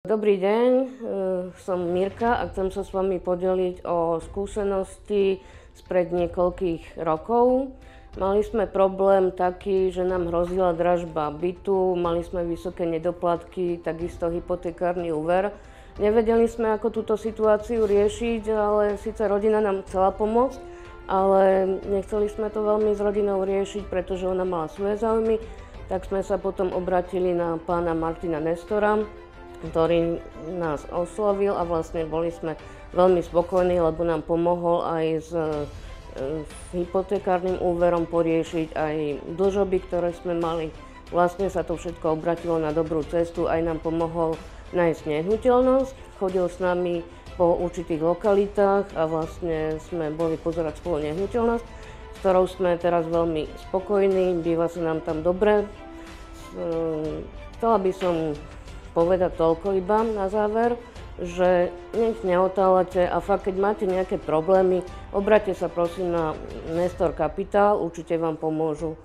Dobrý deň, som Mirka a chcem sa s vami podeliť o skúsenosti spred niekoľkých rokov. Mali sme problém taký, že nám hrozila dražba bytu, mali sme vysoké nedoplatky, takisto hypotekárny úver. Nevedeli sme, ako túto situáciu riešiť, ale síce rodina nám chcela pomôcť, ale nechceli sme to veľmi s rodinou riešiť, pretože ona mala svoje záujmy, tak sme sa potom obratili na pána Martina Nestora, ktorý nás oslovil a vlastne boli sme veľmi spokojní, lebo nám pomohol aj s hypotekárnym úverom poriešiť aj dlžoby, ktoré sme mali. Vlastne sa to všetko obratilo na dobrú cestu, aj nám pomohol nájsť nehnuteľnosť. Chodil s nami po určitých lokalitách a vlastne sme boli pozerať spolu nehnuteľnosť, s ktorou sme teraz veľmi spokojní, býva sa nám tam dobre. Chcela by som povedať toľko iba na záver, že nech neotáľate a fakt, keď máte nejaké problémy, obráťte sa prosím na Nestor Kapitál, určite vám pomôžu.